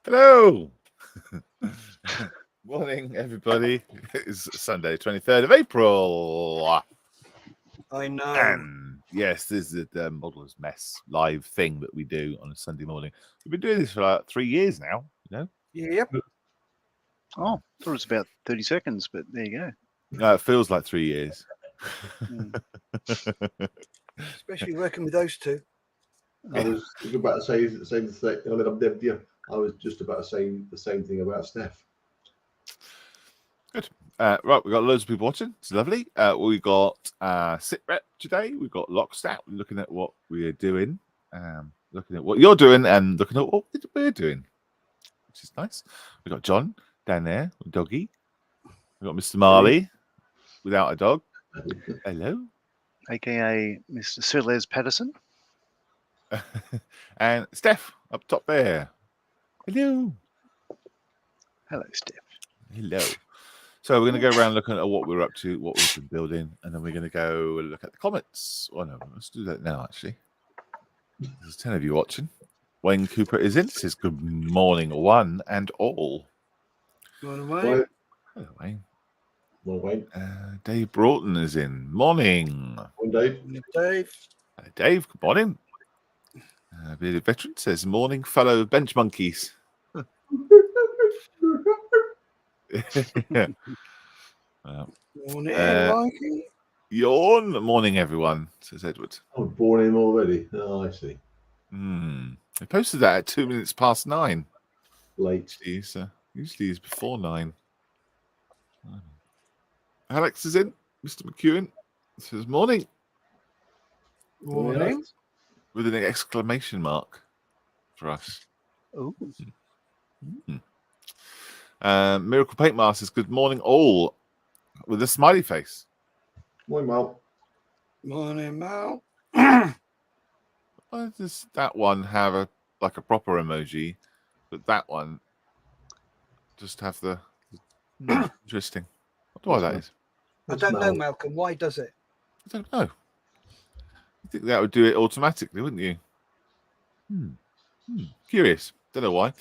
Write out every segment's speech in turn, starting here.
Hello. Morning, everybody. It's Sunday, 23rd of April. I know. And yes, this is the Modeller's Mess live thing that we do on a Sunday morning. We've been doing this for like 3 years now, you know? Yep. Oh, I thought it was about 30 seconds, but there you go. No, it feels like 3 years. Especially working with those two. I was about to say the same thing. I was just about to say the same thing about Steph. Good. Right, we've got loads of people watching. It's lovely. We got sit rep today. We've got Lockstat looking at what we're doing, looking at what you're doing, and looking at what we're doing, which is nice. We've got John down there with doggy. We've got Mr. Marley without a dog. Hello. AKA Mr. Sir Les Patterson. And Steph up top there. Hello. Hello, Steph. Hello. So we're going to go around looking at what we're up to, what we've been building, and then we're going to go look at the comments. Oh no, let's do that now, actually. There's 10 of you watching. Wayne Cooper is in. Says good morning, one and all. Morning, Wayne. Hello, Wayne. Morning, Wayne. Dave Broughton is in. Morning. Morning, Dave. Dave. Hello, Dave, good morning. Bearded Veteran says, morning, fellow bench monkeys. Morning, Mikey. Yawn. Morning, everyone, says Edward. I was born in already. Oh, I see. They posted that at 2 minutes past 9. Late. Usually it's before 9. Alex is in. Mr. McEwen says, morning. Morning. With an exclamation mark for us. Oh. Miracle Paint Master says, good morning, all, with a smiley face. Morning, Mal. Morning, Mal. Why does that one have a proper emoji, but that one just have the interesting? I wonder why that is. I don't know, Malcolm. Why does it? I don't know. I think that would do it automatically, wouldn't you? Curious. Don't know why.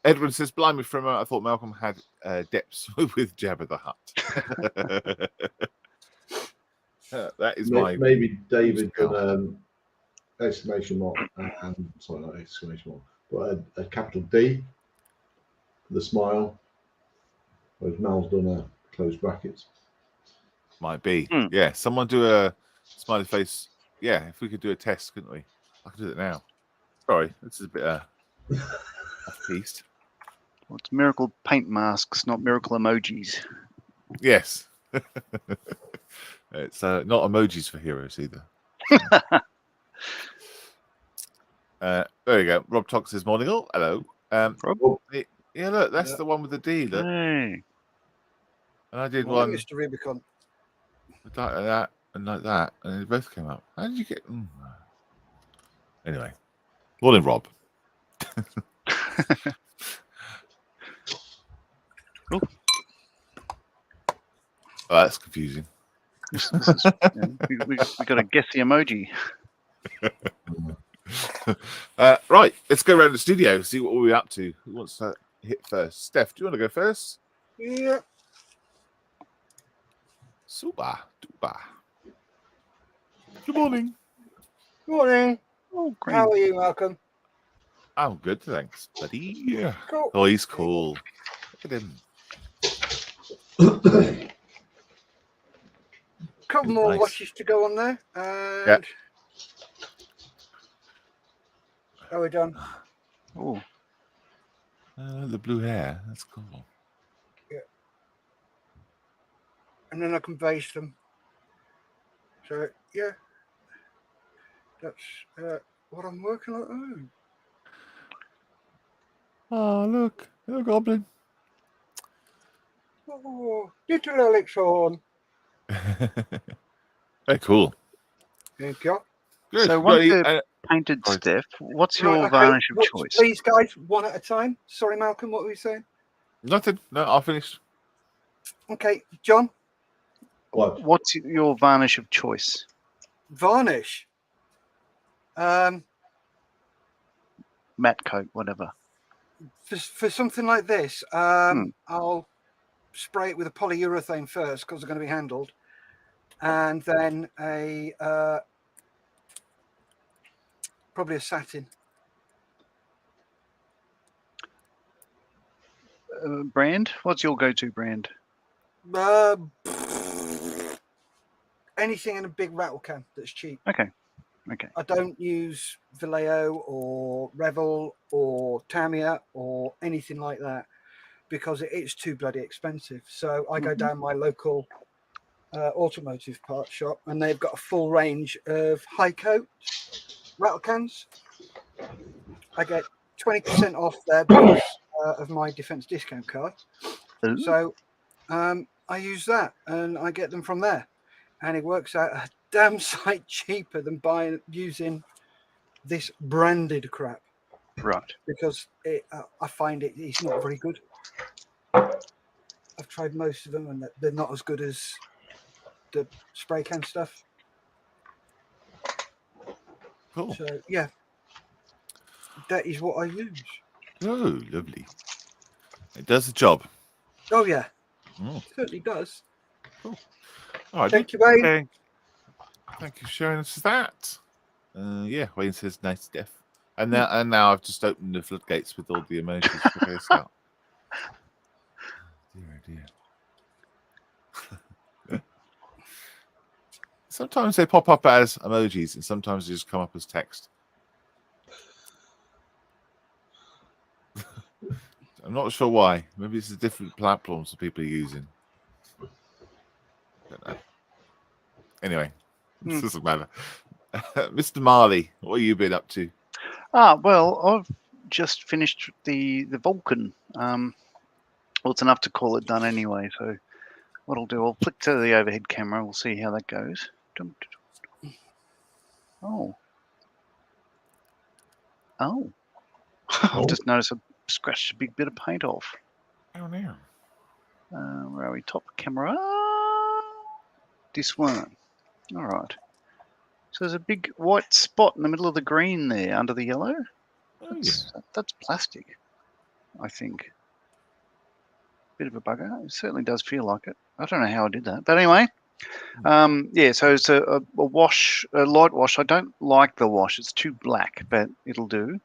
Edwin says, blimey, from I thought Malcolm had depths with Jabba the Hutt. That is maybe David got exclamation mark and sorry, not exclamation mark, but a capital D, the smile. Whereas Mal's done a closed brackets. Might be. Yeah, someone do a smiley face. Yeah, if we could do a test, couldn't we? I could do it now. Sorry, this is a bit off-piste. Well, it's miracle paint masks, not miracle emojis. Yes. It's not emojis for heroes either. There we go. Rob Tox says, morning all. Hello. Rob? Yeah, look, that's the one with the D. Look. Hey. And I did Morning, one Mr. Rubicon. like that and like that, and they both came up. How did you get? Anyway, morning, Rob. Oh, that's confusing. we got to guess the emoji. Right, let's go around the studio, see what we're up to. Who wants to hit first? Steph, do you want to go first? Yeah. Super. Good morning. Morning. Oh, great. How are you, Malcolm? I'm good, thanks, buddy. Yeah. Cool. Oh, he's cool. Look at him. Couple more Nice. watches to go on there. And Yeah. How are we done? Oh, The blue hair. That's cool. And then I can base them. So, yeah. That's what I'm working on. Oh, look. Hello, Goblin. Oh, little Alex horn. Very cool. Thank you. Good. so once Right, they're painted, right. Steph, what's your Right, okay. varnish of choice? Please, guys, one at a time. Sorry, Malcolm, what were you saying? Nothing. No, I'll finish. Okay, John. What? What's your varnish of choice? Varnish. Matte coat, whatever. For something like this, I'll spray it with a polyurethane first because they're going to be handled, and then probably a satin. Brand? What's your go-to brand? Anything in a big rattle can that's cheap. Okay. I don't use Vallejo or Revel or Tamiya or anything like that because it's too bloody expensive. So I go down my local automotive parts shop, and they've got a full range of high coat rattle cans. I get 20% off there because of my defense discount card. Ooh. So I use that, and I get them from there, and it works out a damn sight cheaper than using this branded crap. Right. Because I find it's not very good. I've tried most of them, and they're not as good as the spray can stuff. Cool. So yeah, that is what I use. Oh, lovely. It does the job. Oh yeah, Oh, it certainly does. cool. All right. Thank you, Wayne. Thank you for showing us that. Yeah, Wayne says nice stuff. And now I've just opened the floodgates with all the emojis for Hair Scout. Dear, dear. Sometimes they pop up as emojis, and sometimes they just come up as text. I'm not sure why. Maybe it's a different platforms that people are using. Don't know. Anyway, this doesn't matter. Mr. Marley, what have you been up to? Well, I've just finished the Vulcan. Well, it's enough to call it done anyway. So what I'll do, I'll flick to the overhead camera. We'll see how that goes. Oh. I've just noticed I scratched a big bit of paint off. Oh, no. Where are we? Top camera. This one. All right. So there's a big white spot in the middle of the green there under the yellow. Oh, That's plastic, I think. Bit of a bugger. It certainly does feel like it. I don't know how I did that. But anyway, yeah, so it's a wash, a light wash. I don't like the wash. It's too black, but it'll do.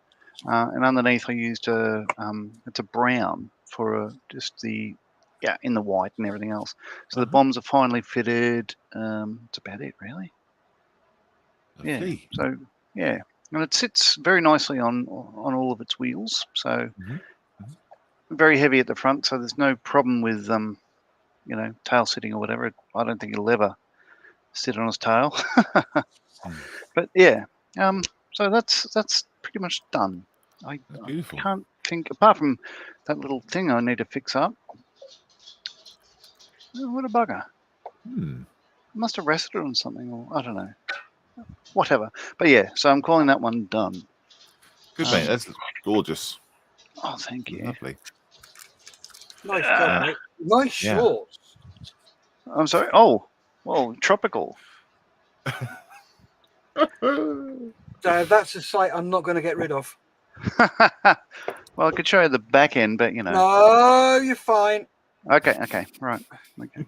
And underneath I used it's a brown for just the, in the white and everything else. So the bombs are finally fitted. That's about it, really. Lovely. Yeah. So yeah, and it sits very nicely on all of its wheels. So very heavy at the front, so there's no problem with tail sitting or whatever. I don't think it'll ever sit on its tail. But yeah, so that's pretty much done. I can't think, apart from that little thing I need to fix up. Oh, what a bugger. I must have rested on something, or I don't know. Whatever. But yeah, so I'm calling that one done. Good, mate. That's gorgeous. Oh, thank you. Lovely. Nice job, mate. Nice shorts. I'm sorry. Oh, well, tropical. That's a sight I'm not going to get rid of. Well, I could show you the back end, but No, you're fine. Okay, right. Okay.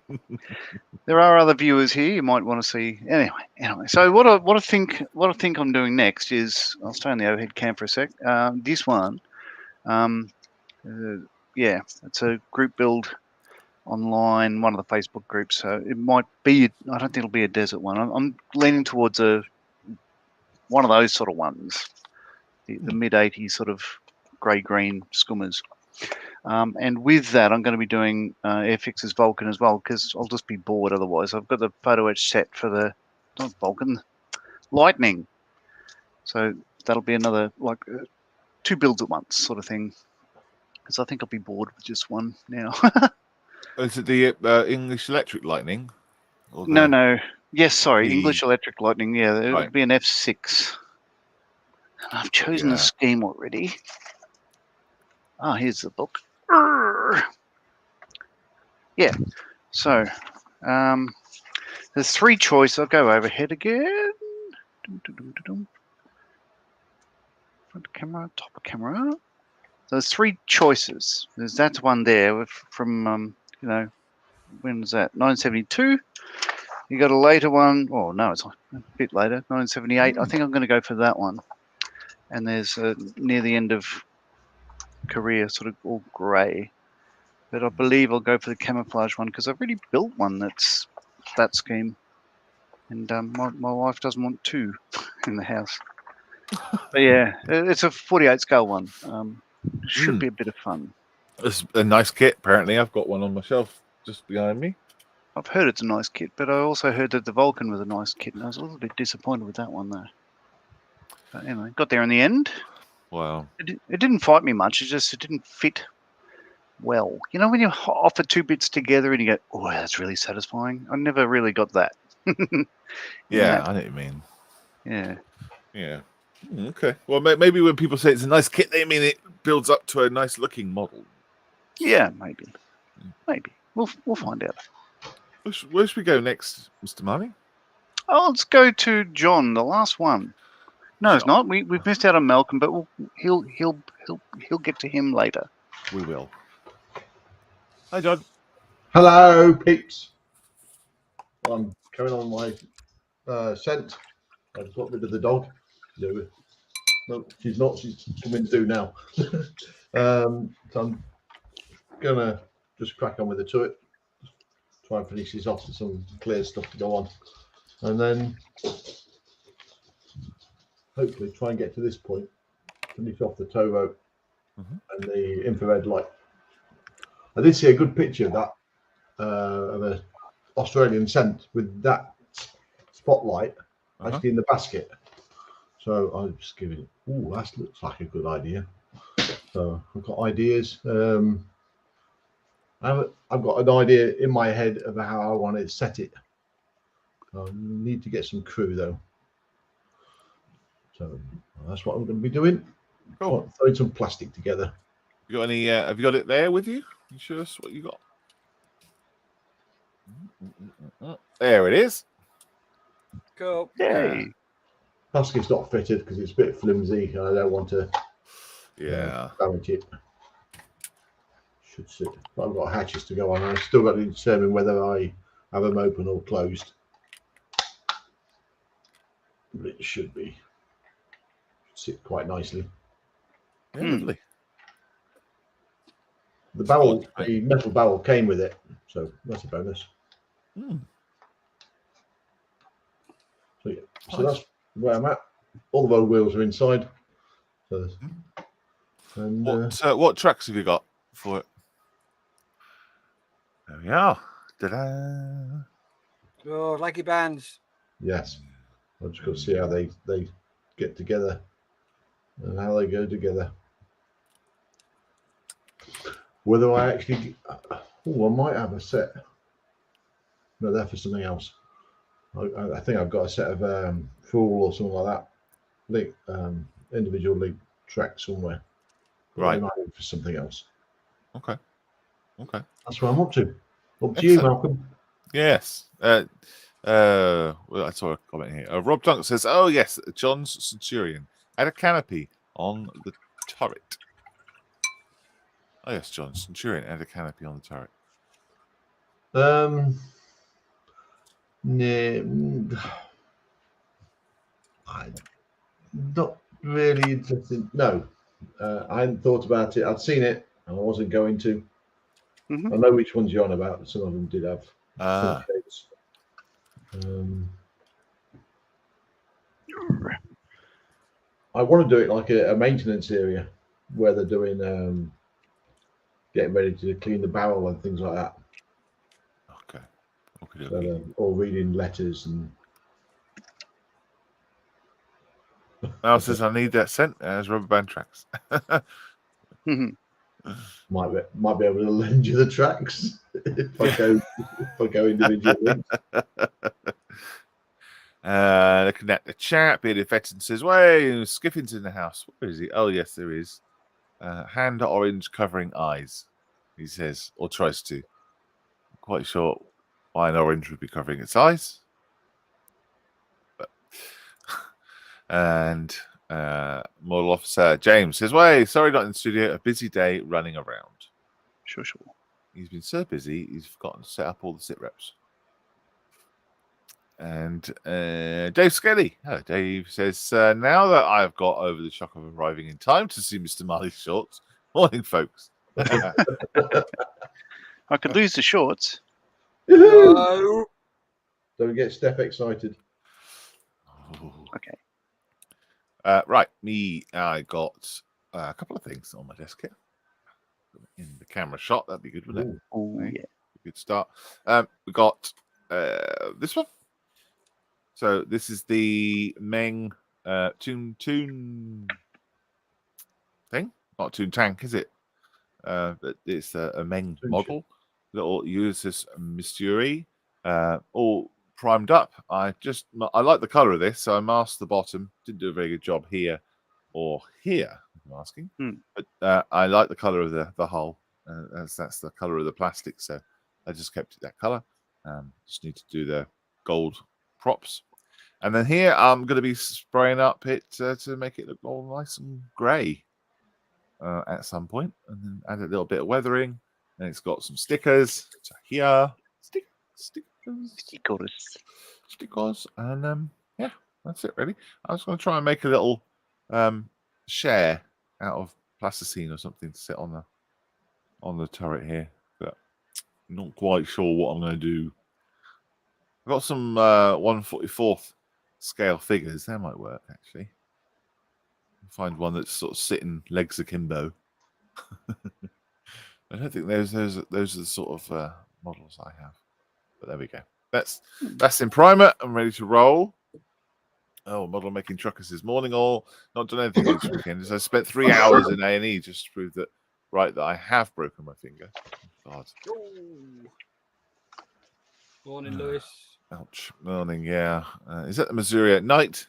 There are other viewers here you might want to see. Anyway. So what I think I'm doing next is, I'll stay on the overhead cam for a sec. This one, it's a group build online, one of the Facebook groups. So it might be, I don't think it'll be a desert one. I'm leaning towards one of those sort of ones, the mid 80s sort of grey-green skummers. And with that, I'm going to be doing Airfix's Vulcan as well, because I'll just be bored otherwise. I've got the photo etch set for the, not Vulcan, Lightning. So that'll be another, like, 2 builds at once sort of thing, because I think I'll be bored with just one now. Is it the English Electric Lightning? Or No. Yes, sorry, English Electric Lightning. Yeah, it would be an F6. And I've chosen the scheme already. Here's the book. Yeah, so there's 3 choices. I'll go overhead again. Front camera, top camera. there's 3 choices. There's that one there from when was that? 1972. You got a later one. Oh no, it's a bit later. 1978. I think I'm going to go for that one. And there's near the end of career, sort of all grey. But I believe I'll go for the camouflage one because I've already built one that's that scheme, and my wife doesn't want 2 in the house. But yeah, it's a 48 scale one. Should be a bit of fun. It's a nice kit. Apparently, I've got one on my shelf just behind me. I've heard it's a nice kit, but I also heard that the Vulcan was a nice kit, and I was a little bit disappointed with that one though. But anyway, got there in the end. Wow. It didn't fight me much. It didn't fit well. You know when you offer 2 bits together and you go, "Oh, that's really satisfying." I never really got that. Yeah, I know what you mean. Yeah. Yeah. Okay. Well, maybe when people say it's a nice kit, they mean it builds up to a nice looking model. Yeah, maybe. We'll find out. Where should we go next, Mr. Marnie? Oh, let's go to John, the last one. No, it's not. We've missed out on Malcolm, but he'll get to him later. We will. Hi, John. Hello, peeps. I'm carrying on my scent. I've got rid of the dog. No, she's not. She's coming to now. So I'm gonna just crack on with the turret. Try and finish this off with some clear stuff to go on, and then hopefully try and get to this point, finish off the tow rope and the infrared light. I did see a good picture of that of an Australian scent with that spotlight actually in the basket. So I was just giving it, oh, that looks like a good idea. So I've got ideas. I've got an idea in my head of how I want to set it. I need to get some crew though. So that's what I'm going to be doing. Cool. Throwing some plastic together. You got any? Have you got it there with you? You show us what you got. There it is. Cool. Yay. Plastic's not fitted because it's a bit flimsy and I don't want to damage it. Should sit. But I've got hatches to go on. I've still got to determine whether I have them open or closed. But it should be. Sit quite nicely. Yeah, lovely. The barrel, the metal barrel came with it, so that's a bonus. So yeah, so that's where I'm at. All the road wheels are inside. So, and what tracks have you got for it? There we are. Ta-da. Oh, like your bands. yes, I've just got to see how they get together and how they go together. Whether I actually, I might have a set. No, they're for something else. I think I've got a set of full or something like that, individual league tracks somewhere. Right. Might be for something else. Okay. That's what I'm up to. Up to you, Malcolm. Yes. Well, I saw a comment here. Rob Dunk says, "Oh yes, John's Centurion had a canopy on the turret." Oh yes, John's Centurion had a canopy on the turret. I'm not really interested. No, I hadn't thought about it. I'd seen it, and I wasn't going to. I know which ones you're on about. Some of them did have shades. I want to do it like a maintenance area where they're doing getting ready to clean the barrel and things like that. Okay. So, or reading letters and. Now says I need that scent as rubber band tracks. Might be able to lend you the tracks if I go individually. Looking at the chat, Bearded Veteran says, "Way, Skiffing's in the house. Where is he? Oh yes, there is. Hand orange covering eyes." He says, or tries to. I'm quite sure why an orange would be covering its eyes. But, and Model officer James says, "Way, sorry, not in the studio. A busy day running around." Sure. He's been so busy, he's forgotten to set up all the sit reps. And Dave Skelly, hello, Dave says, "Now that I've got over the shock of arriving in time to see Mr. Marley's shorts, morning, folks." I could lose the shorts. No. Don't get Steph excited. Okay. Right, I got a couple of things on my desk here. In the camera shot, that'd be good, wouldn't it? Oh, Okay. yeah. Good start. We got this one. So this is the Meng Toon thing. Not Toon Tank, is it? But it's a Meng Toon model. Little USS Mystery, all primed up. I like the color of this, so I masked the bottom. Didn't do a very good job here or here masking, but I like the color of the hull. That's the color of the plastic, so I just kept it that color. Just need to do the gold props, and then here I'm going to be spraying up it to make it look all nice and grey at some point, and then add a little bit of weathering. And it's got some stickers. So here, stickers, and yeah, that's it really. I was going to try and make a little share out of plasticine or something to sit on the turret here, but not quite sure what I'm going to do. I've got some 1/44th scale figures. That might work actually. Find one that's sort of sitting legs akimbo. I don't think those are the sort of models I have, but there we go. That's in primer. I'm ready to roll. Oh, model making truckers this morning. All not done anything this weekend. I spent 3 hours in A&E just to prove that I have broken my finger. God. Morning, Lewis. Ouch. Morning. Yeah. Is that the Missouri at night?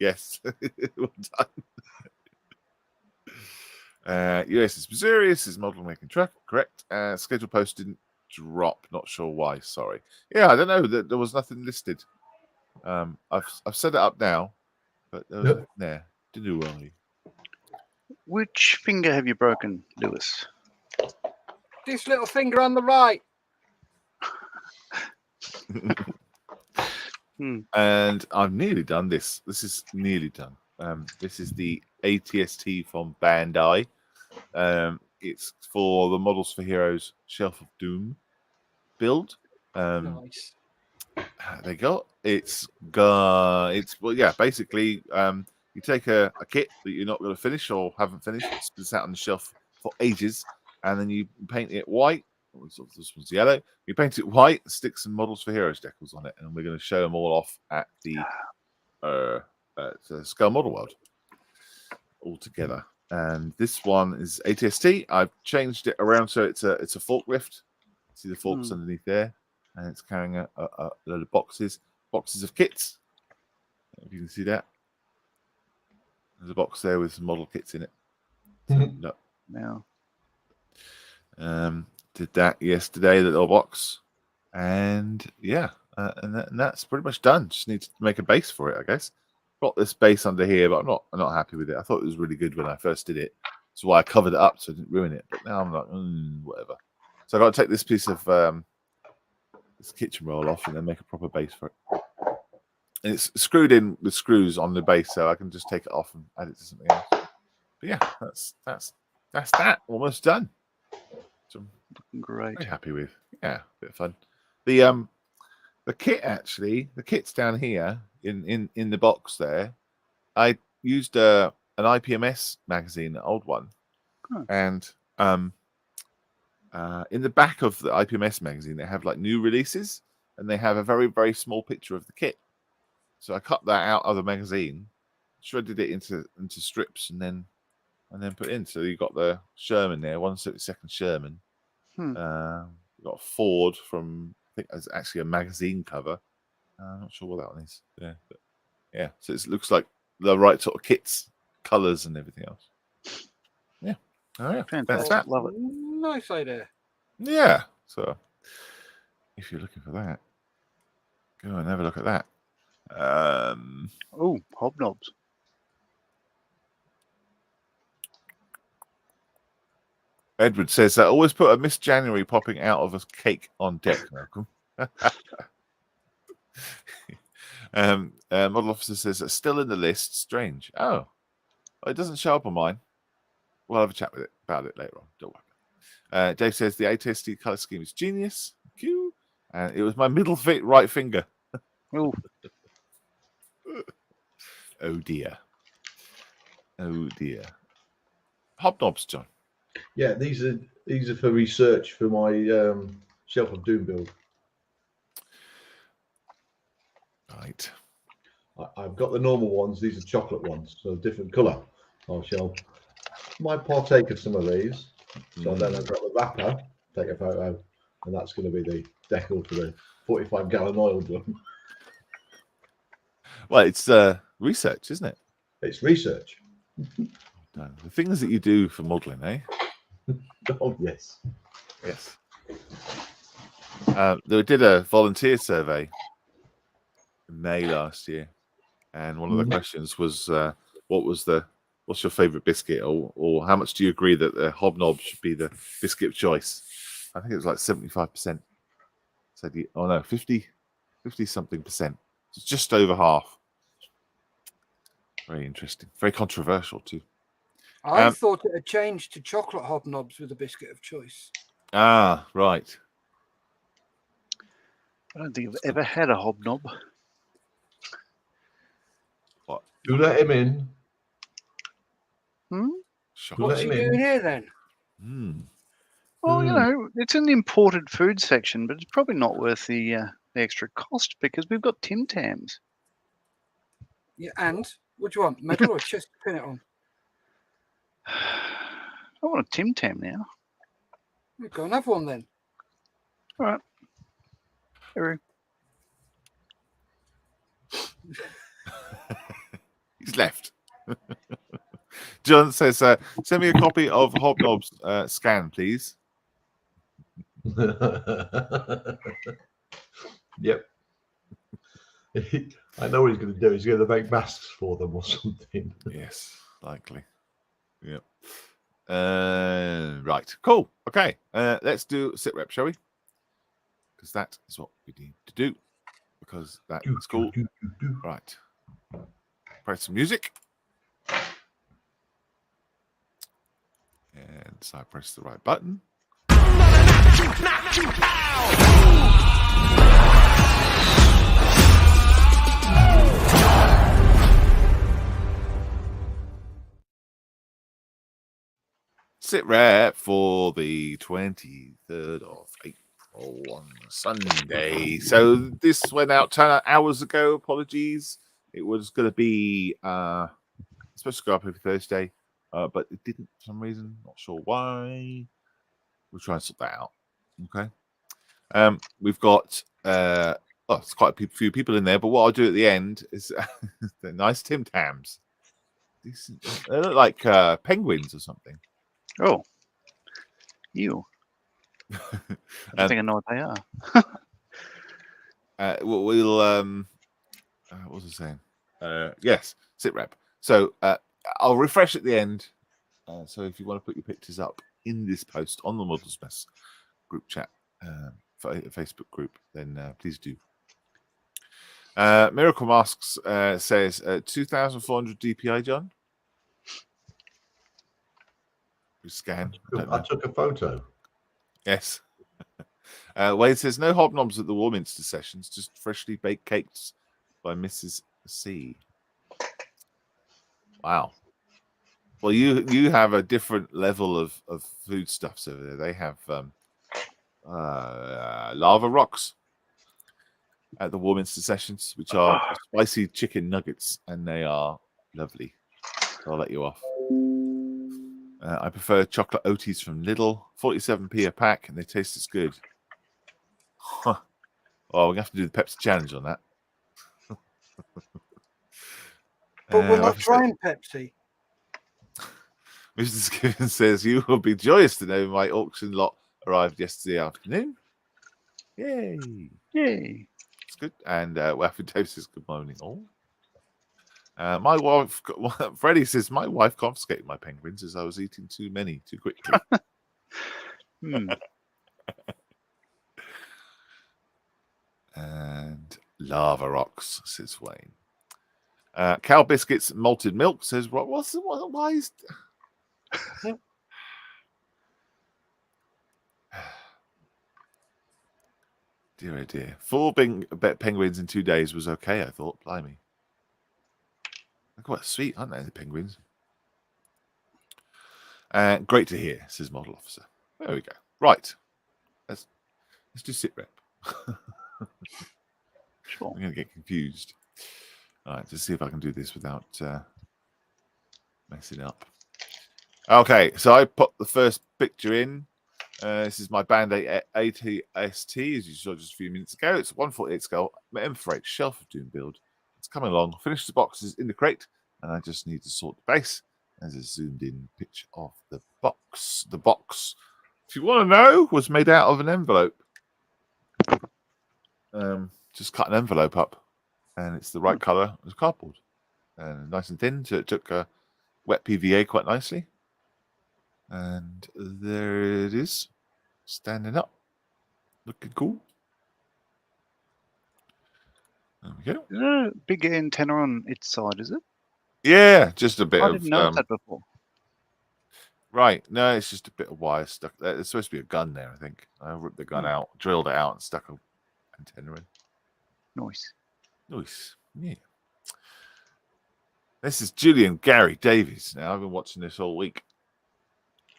Yes. Well done. USS Missouri is model making truck, correct. Schedule post didn't drop, not sure why, sorry. Yeah, I don't know, there was nothing listed. I've set it up now, but there was nothing there. Didn't do well. Which finger have you broken, Lewis? This little finger on the right. And I've nearly done this. This is nearly done. This is the ATST from Bandai. It's for the Models for Heroes Shelf of Doom build. Nice. There you go. It's well, yeah. Basically, you take a kit that you're not going to finish or haven't finished, it's out on the shelf for ages, and then you paint it white. This one's yellow. You paint it white, stick some Models for Heroes decals on it, and we're going to show them all off at the Scale Model World all together. And this one is ATST. I've changed it around so it's a forklift. See the forks underneath there, and it's carrying a load of boxes of kits. If you can see that, there's a box there with some model kits in it. So, Now, did that yesterday, the little box, and yeah, and that's pretty much done. Just need to make a base for it, I guess. Got this base under here, but I'm not happy with it. I thought it was really good when I first did it. That's why I covered it up so I didn't ruin it. But now I'm like, whatever. So I got to take this piece of this kitchen roll off and then make a proper base for it. And it's screwed in with screws on the base, so I can just take it off and add it to something else. But yeah, that's that. Almost done. So I'm looking great. very happy with. Yeah, a bit of fun. The kit actually, the kit's down here in the box there. I used an IPMS magazine, an old one, and in the back of the IPMS magazine they have like new releases, and they have a very, very small picture of the kit. So I cut that out of the magazine, shredded it into strips, and then put it in. So you got the Sherman there, 172nd Sherman. You got a Ford from, I think it's actually a magazine cover. I'm not sure what that one is. Yeah, but yeah. So it looks like the right sort of kits, colours, and everything else. Yeah. Oh yeah. Fantastic. That's that. Love it. Nice idea. Yeah. So if you're looking for that, go and have a look at that. Oh, hobnobs. Edward says, always put a Miss January popping out of a cake on deck, Malcolm. Model officer says, still in the list. Strange. Oh, well, it doesn't show up on mine. We'll have a chat with it about it later on. Don't worry. Dave says, the ATSD color scheme is genius. Thank you. It was my middle right finger. Oh, Oh, dear. Oh, dear. Hobnobs, John. Yeah, these are for research for my Shelf of Doom build. Right. I've got the normal ones. These are chocolate ones, so different colour. Might partake of some of these. So then I've got the wrapper, take a photo, and that's going to be the decal for the 45-gallon oil drum. Well, it's research, isn't it? It's research. No, the things that you do for modelling, eh? Oh, yes. Yes. They did a volunteer survey in May last year, and one of the questions was, what's your favourite biscuit, or how much do you agree that the hobnob should be the biscuit of choice? I think it was like 75%. Said, oh no, 50 something percent. It's just over half. Very interesting. Very controversial too. I thought it had changed to chocolate hobnobs with a biscuit of choice. Ah, right. I don't think I've ever had a hobnob. What? Do let him in. Hmm? What's he doing here then? Well, you know, it's in the imported food section, but it's probably not worth the extra cost because we've got Tim Tams. Yeah, and what do you want? Medal or chest to pin it on? I want a Tim Tam now. We'll go and have one then. All right. Here. He's left. John says, send me a copy of Hobnob's scan, please. Yep. I know what he's going to do. He's going to make masks for them or something. Yes, likely. Yep. Right. Cool. Okay. Let's do sit rep, shall we? Because that is what we need to do. Because that is cool. Right. Play some music. And so I press the right button. Sit rep for the 23rd of April on Sunday. So this went out 10 hours ago. Apologies. It was going to be supposed to go up every Thursday, but it didn't for some reason. Not sure why. We'll try and sort that out. Okay. We've got it's quite a few people in there, but what I'll do at the end is the nice Tim Tams. Decent. They look like penguins or something. Oh, you. I don't think I know what they are. We'll what was I saying? Yes, sit rep. So I'll refresh at the end. So if you want to put your pictures up in this post on the Models Mess group chat, Facebook group, then please do. Miracle Masks says 2,400 DPI, John. Scan. I took a photo. Yes. Wade says no hobnobs at the Warminster sessions, just freshly baked cakes by Mrs. C. Wow. Well, you have a different level of foodstuffs over there. They have lava rocks at the Warminster sessions, which are spicy chicken nuggets, and they are lovely. I'll let you off. I prefer chocolate Oaties from Lidl, 47p a pack, and they taste as good. Huh. Well, we have to do the Pepsi challenge on that. But we're not trying Pepsi. Mr. Skiven says, you will be joyous to know my auction lot arrived yesterday afternoon. Yay. Yay. It's good. And Waffle Dave says, good morning all. My wife, Freddie says, my wife confiscated my penguins as I was eating too many too quickly. Hmm. And lava rocks, says Wayne. Cow biscuits, malted milk, says what? Why is? Dear, oh dear. 4 penguins in 2 days was okay, I thought. Blimey. They're quite sweet, aren't they, the penguins? Great to hear, says Model Officer. There we go. Right. Let's do sit rep. Sure. I'm going to get confused. All right, just see if I can do this without messing up. Okay, so I put the first picture in. This is my Band ATST, as you saw just a few minutes ago. It's a 148 scale M4H Shelf of Doom build. It's coming along. Finished the boxes in the crate, and I just need to sort the base. There's a zoomed in picture of the box. The box, if you want to know, was made out of an envelope. Just cut an envelope up, and it's the right color as cardboard, and nice and thin. So it took wet PVA quite nicely, and there it is, standing up, looking cool. There we go. Is there a big antenna on its side? Is it? Yeah, just a bit I of. didn't notice that before. Right, no, it's just a bit of wire stuck there. There's supposed to be a gun there, I think. I ripped the gun out, drilled it out, and stuck an antenna in. Nice. Nice. Yeah. This is Julian Gary Davies. Now, I've been watching this all week.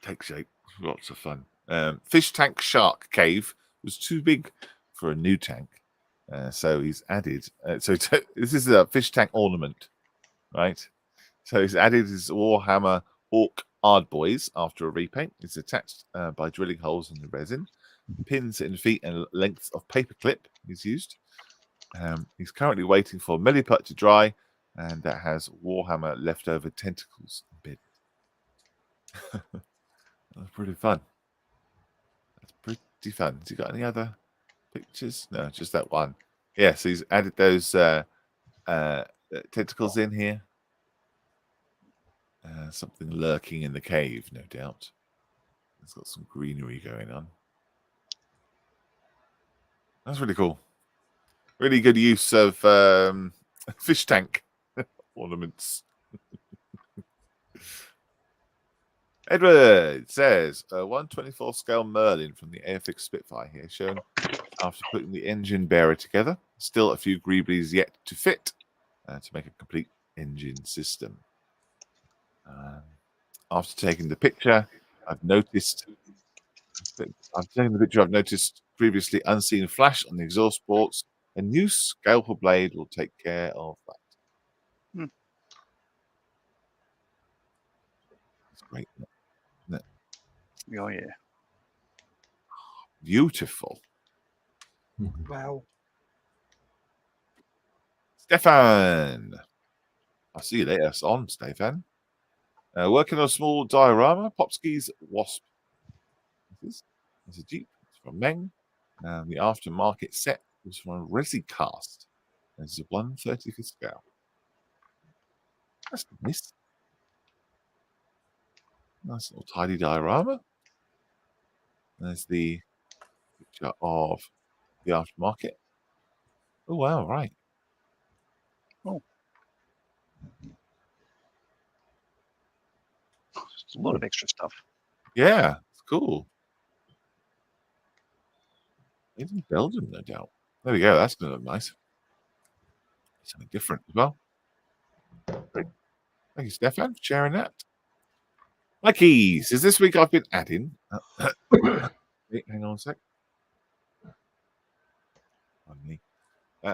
Take shape. Lots of fun. Fish tank shark cave was too big for a new tank. So he's added. This is a fish tank ornament, right? So he's added his Warhammer Orc Ardboys after a repaint. It's attached by drilling holes in the resin. Pins in feet and lengths of paperclip is used. He's currently waiting for Milliput to dry, and that has Warhammer leftover tentacles embedded. That's pretty fun. That's pretty fun. Has he got any other pictures? No, just that one. Yes, he's added those tentacles in here. Something lurking in the cave, no doubt. It's got some greenery going on. That's really cool. Really good use of fish tank ornaments. Edward says 124 scale Merlin from the AFX Spitfire here, shown after putting the engine bearer together. Still a few greeblies yet to fit to make a complete engine system. After taking the picture, I've noticed previously unseen flash on the exhaust ports. A new scalpel blade will take care of that. That's great, isn't it? Oh, yeah. Beautiful. Wow. Stefan. I'll see you later. It's on, Stefan. Working on a small diorama. Popski's Wasp. This is a Jeep. It's from Meng. The aftermarket set was from ResiCast. This is a 1/35 scale. That's nice. Nice little tidy diorama. There's the picture of the aftermarket. Oh, wow, right. Oh. There's a lot of extra stuff. Yeah, it's cool. It's in Belgium, no doubt. There we go. That's going to look nice. Something different as well. Great. Thank you, Stefan, for sharing that. Mikey says this week I've been adding. Wait, hang on a sec. Pardon me.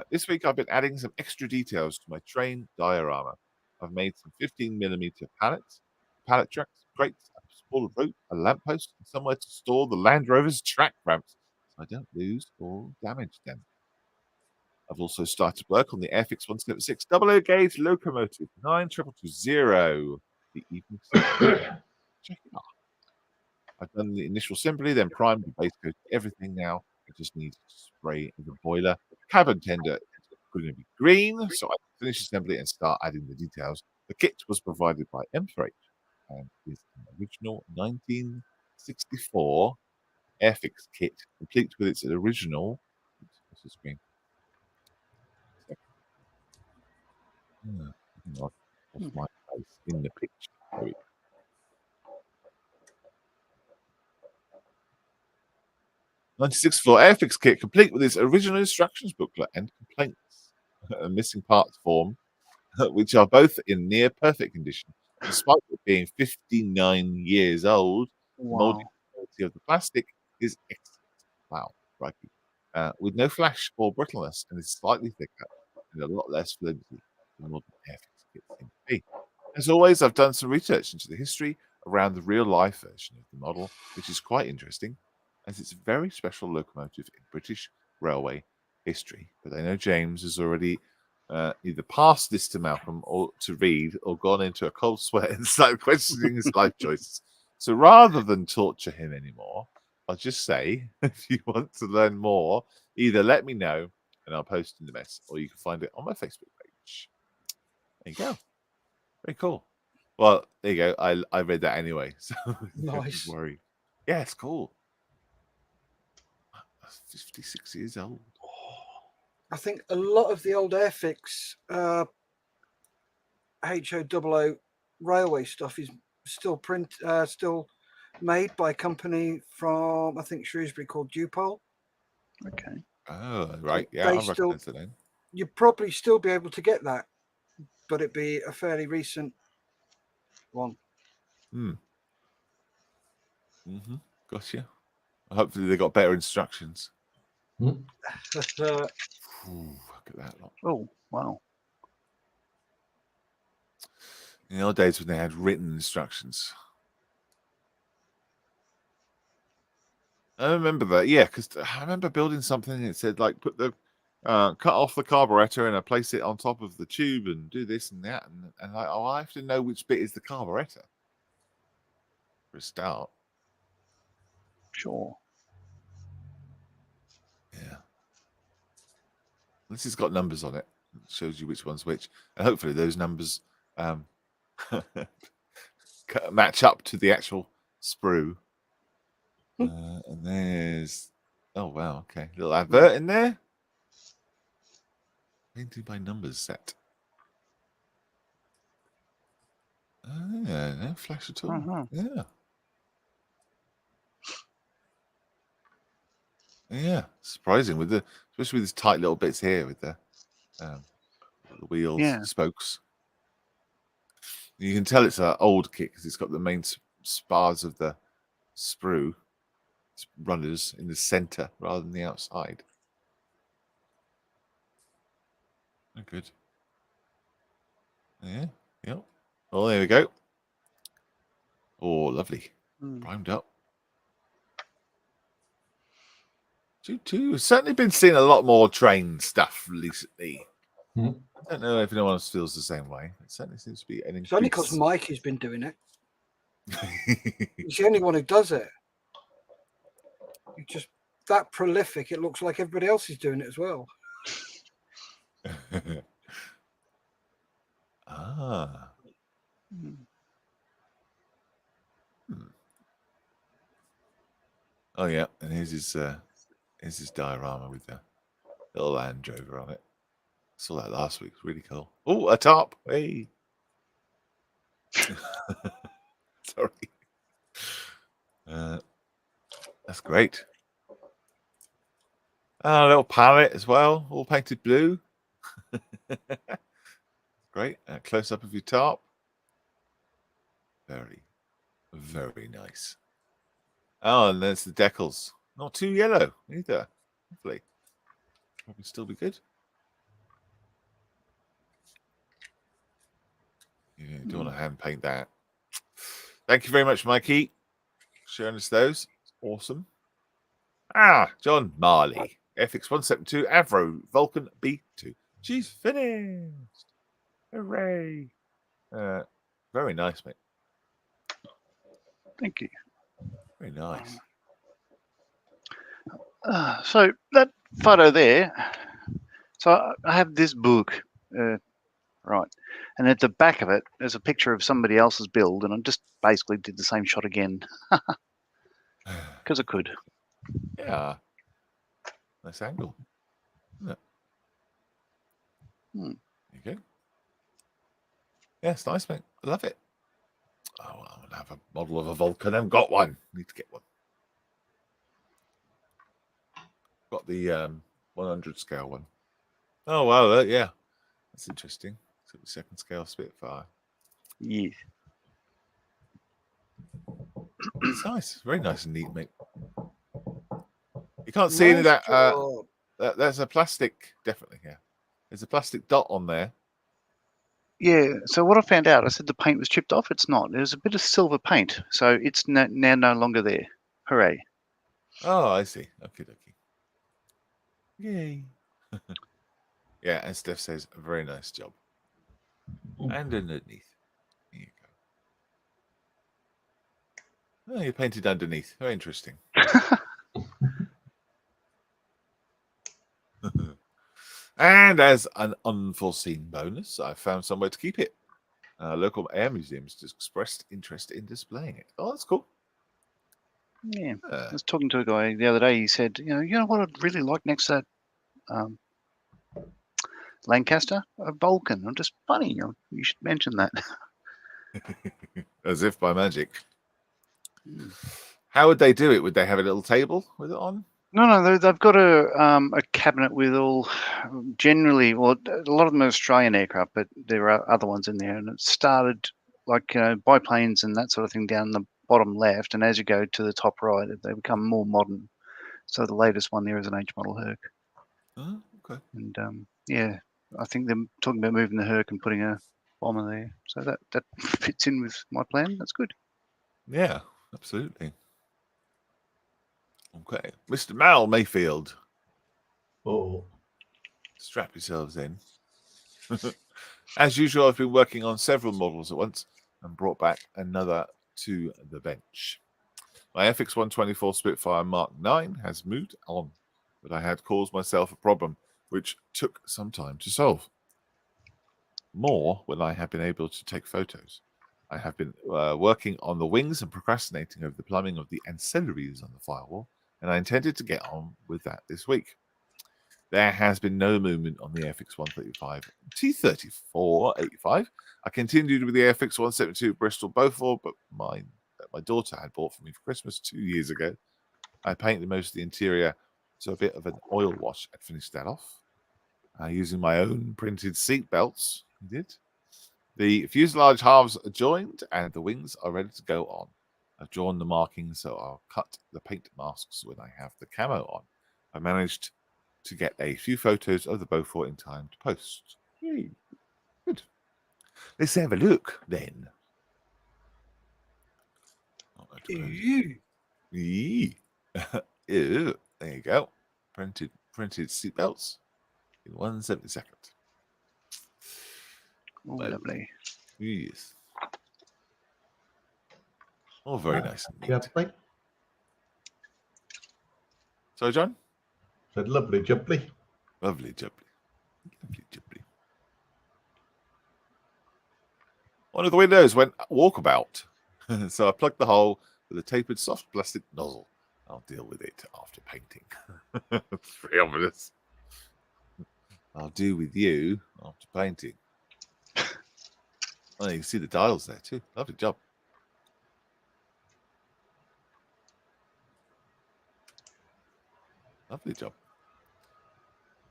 This week I've been adding some extra details to my train diorama. I've made some 15mm pallets, pallet tracks, crates, a spool of rope, a lamppost, and somewhere to store the Land Rover's track ramps so I don't lose or damage them. I've also started work on the Airfix 176 00 gauge locomotive 9220. The evening. Check it out. I've done the initial assembly, then primed the base coat, everything now. I just need to spray the boiler. Cabin tender is going to be green, so I can finish assembly and start adding the details. The kit was provided by M4H and is an original 1964 Airfix kit, complete with its original. What's the screen? Not off my face in the picture. There we go. 1964 Airfix kit, complete with its original instructions booklet and complaints, a missing parts form, which are both in near perfect condition, despite it being 59 years old. The molding Wow. quality of the plastic is excellent. Wow, crikey. With no flash or brittleness, and is slightly thicker and a lot less flimsy than modern Airfix kits seem to be. As always, I've done some research into the history around the real-life version of the model, which is quite interesting, as it's a very special locomotive in British railway history. But I know James has already either passed this to Malcolm or to read, or gone into a cold sweat and started questioning his life choices. So rather than torture him anymore, I'll just say, if you want to learn more, either let me know and I'll post in the mess, or you can find it on my Facebook page. There you go. Very cool. Well, there you go. I read that anyway, so Nice. don't worry. Yeah, it's cool. That's 56 years old. I think a lot of the old Airfix HO00 railway stuff is still still made by a company from, I think, Shrewsbury called Dupol. Okay. Oh, right. Yeah, They I still- recognize the name. You'd probably still be able to get that, but it'd be a fairly recent one. Mm-hmm. Gotcha. Hopefully they got better instructions. Ooh, look at that lot. Oh, wow. In the old days when they had written instructions. I remember that, yeah, because I remember building something and it said, like, put the cut off the carburetor and I place it on top of the tube and do this and that, and like, oh, I have to know which bit is the carburetor for a start. Sure. Yeah. This has got numbers on it. It shows you which one's which, and hopefully those numbers match up to the actual sprue. And there's, oh wow, okay, little advert in there. Painted by numbers set. Yeah, no flash at all. Uh-huh. Yeah. Yeah, surprising with the, especially with these tight little bits here with the wheels, Yeah. spokes. You can tell it's an old kit because it's got the main spars of the sprue runners in the center rather than the outside. Oh, good. Yeah. Yep. Oh, there we go. Oh, lovely. Primed up. We've certainly been seeing a lot more train stuff recently. I don't know if anyone else feels the same way. It certainly seems to be an increase. It's only because Mike has been doing it. He's the only one who does it. He's just that prolific. It looks like everybody else is doing it as well. Ah. Oh yeah, and here's his diorama with the little Land Rover on it. Saw that last week. It's really cool. Oh, a top. Hey. Sorry. That's great. A little parrot as well, all painted blue. Great. Close up of your top. Very, very nice. Oh, and there's the decals. Not too yellow either. Hopefully. Probably still be good. You don't want to hand paint that. Thank you very much, Mikey. Showing us those. Awesome. John Marley. FX172 Avro Vulcan B2. She's finished. Hooray. Very nice, mate. Thank you. Very nice. So that photo there. So I have this book, right, and at the back of it, there's a picture of somebody else's build, and I just basically did the same shot again. because I could. Yeah. Nice angle. Isn't it? Hmm. There you go. Yeah, it's nice, mate. I love it. Oh, I want to have a model of a Vulcan. I haven't got one. Need to get one. Got the 100 scale one. Oh, wow. Yeah. That's interesting. So the second scale Spitfire. Yes. It's nice. Very nice and neat, mate. You can't see any of Nice that. job. There's a plastic, definitely, yeah. There's a plastic dot on there. Yeah. So what I found out, I said the paint was chipped off. It's not. There's a bit of silver paint, so it's now no longer there. Hooray! Oh, I see. Okay. Yay. Yeah, and Steph says, a very nice job. And underneath. There you go. Oh, you painted underneath. Very interesting. And as an unforeseen bonus, I found somewhere to keep it. Local air museums just expressed interest in displaying it. Oh, that's cool. Yeah. I was talking to a guy the other day. He said, you know what I'd really like next to that Lancaster, a Vulcan. I'm just funny. You should mention that. As if by magic. How would they do it? Would they have a little table with it on? No, they've got a cabinet with all, generally, well, a lot of them are Australian aircraft, but there are other ones in there. And it started like biplanes and that sort of thing down the bottom left. And as you go to the top right, they become more modern. So the latest one there is an H model Herc. Oh, okay. And yeah, I think they're talking about moving the Herc and putting a bomber there. So that fits in with my plan. That's good. Yeah, absolutely. Okay. Mr. Mal Mayfield. Oh, Strap yourselves in. As usual, I've been working on several models at once and brought back another to the bench. My FX-124 Spitfire Mark 9 has moved on, but I had caused myself a problem, which took some time to solve. More when I have been able to take photos. I have been working on the wings and procrastinating over the plumbing of the ancillaries on the firewall, and I intended to get on with that this week. There has been no movement on the FX-135 T-34-85. I continued with the FX-172 Bristol Beaufort, but my daughter had bought for me for Christmas 2 years ago. I painted most of the interior to a bit of an oil wash and finished that off. Using my own printed seat belts, I did. The fuselage halves are joined and the wings are ready to go on. I've drawn the markings, so I'll cut the paint masks when I have the camo on. I managed to get a few photos of the Beaufort in time to post. Yay. Good. Let's have a look then. Ew. Ew. There you go. Printed seatbelts in 1/72. Oh, lovely. Yes. Oh, very nice. jubbly. Sorry, John? Said lovely jubbly. Lovely jubbly. Lovely jubbly. One of the windows went walkabout. So I plugged the hole with a tapered soft plastic nozzle. I'll deal with it after painting. It's very obvious. I'll do with you after painting. Oh, you can see the dials there too. Lovely job. Lovely job.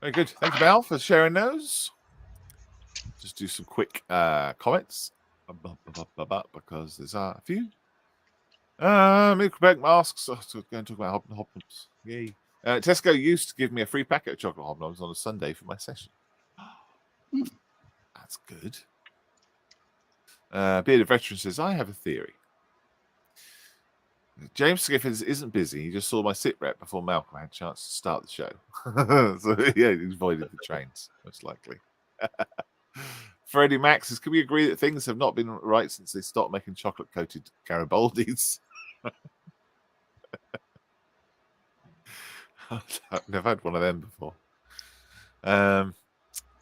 Very good. Thank you, Val, for sharing those. Just do some quick comments because there's a few. Quebec masks. Oh, so going to talk about hobnobs. Yay. Tesco used to give me a free packet of chocolate hobnobs on a Sunday for my session. That's good. Bearded Veteran says, I have a theory. James Skiffins isn't busy. He just saw my sit rep before Malcolm had a chance to start the show. So, yeah, he avoided the trains, most likely. Freddie Max says, can we agree that things have not been right since they stopped making chocolate-coated Garibaldis? I've never had one of them before.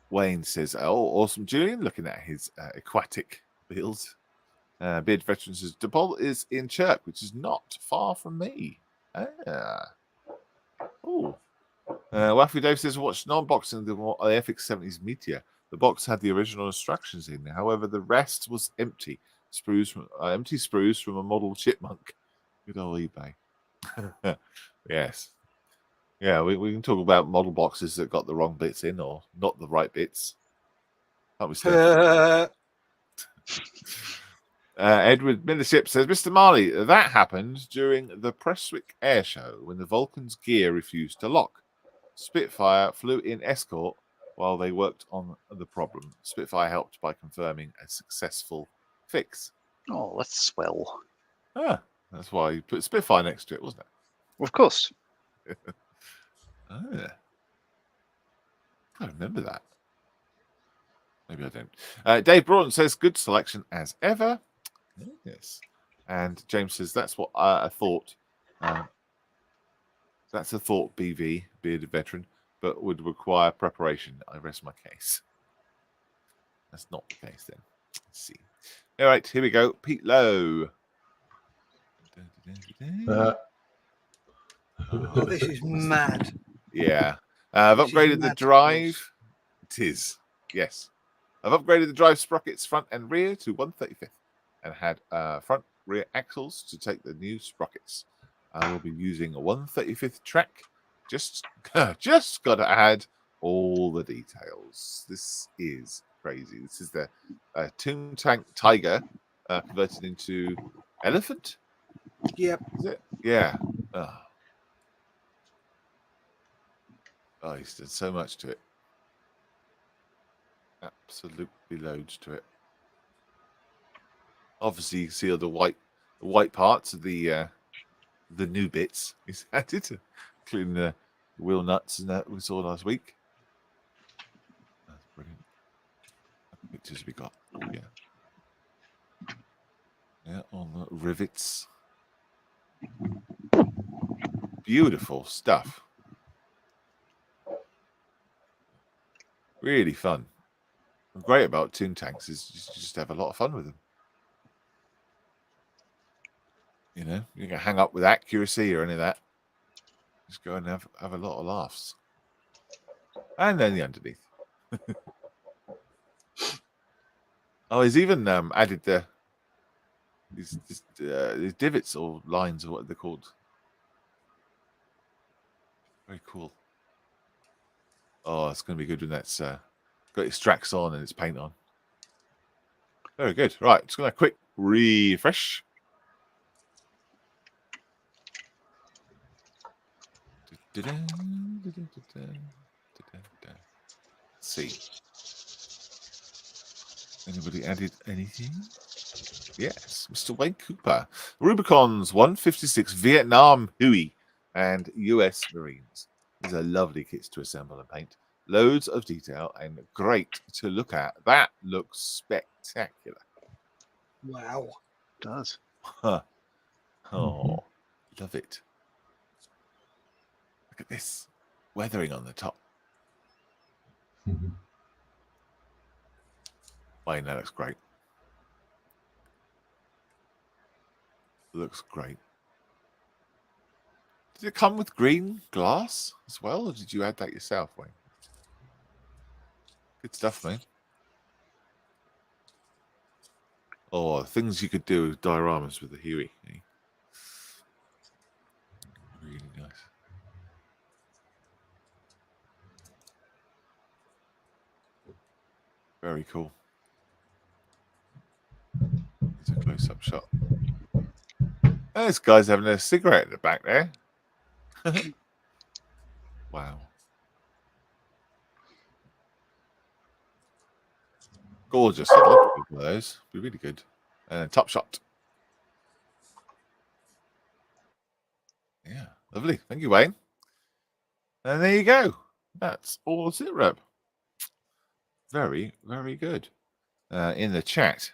Wayne says, oh, awesome, Julian, looking at his aquatic build. Beard Veteran says, DePaul is in Chirk, which is not far from me. Ah. Oh. Waffy Dave says, watch non-boxing the FX 70s Meteor. The box had the original instructions in there. However, the rest was empty. Empty sprues from a model chipmunk. Good old eBay. Yes. Yeah, we can talk about model boxes that got the wrong bits in or not the right bits. Can't we say? Edward Millership says, Mr. Marley, that happened during the Prestwick Air Show when the Vulcan's gear refused to lock. Spitfire flew in escort while they worked on the problem. Spitfire helped by confirming a successful fix. Oh, that's swell. Ah, that's why you put Spitfire next to it, wasn't it? Of course. Ah. I remember that. Maybe I don't. Dave Broughton says, good selection as ever. Yes. And James says, that's what I thought. That's a thought, BV, bearded veteran, but would require preparation. I rest my case. That's not the case then. Let's see. All right, here we go. Pete Lowe. Oh, this is mad. Yeah. I've This is upgraded the mad drive. It is. Yes. I've upgraded the drive sprockets front and rear to 135th and had front rear axles to take the new sprockets. I will be using a 135th track. Just got to add all the details. This is crazy. This is the Toon Tank Tiger converted into elephant. Yep. Is it? Yeah. Oh, he's done so much to it. Absolutely loads to it. Obviously, you can see all the white parts of the new bits he's added, including the wheel nuts and that we saw last week. That's brilliant. What pictures we got? Oh, yeah. Yeah, all the rivets. Beautiful stuff. Really fun. What's great about Toon Tanks is you just have a lot of fun with them. You know, you can hang up with accuracy or any of that. Just go and have a lot of laughs. And then the underneath. Oh, he's even added these divots or lines or what they're called. Very cool. Oh, it's going to be good when that's got its tracks on and its paint on. Very good. Right, just going to quick refresh. Let's see. Anybody added anything? Yes, Mr. Wayne Cooper. Rubicon's 156 Vietnam Huey and US Marines. These are lovely kits to assemble and paint. Loads of detail and great to look at. That looks spectacular. Wow. It does. Huh. Oh, love it. Look at this. Weathering on the top. Wayne, that looks great. Looks great. Did it come with green glass as well, or did you add that yourself, Wayne? Good stuff, man. Oh, things you could do with dioramas with the Huey. Really nice. Very cool. It's a close-up shot. Oh, this guy's having a cigarette in the back there. Wow. Gorgeous. I'd love to do one of those. Be really good. And then top shot. Yeah, lovely. Thank you, Wayne. And there you go. That's all the sit rep. Very, very good. In the chat,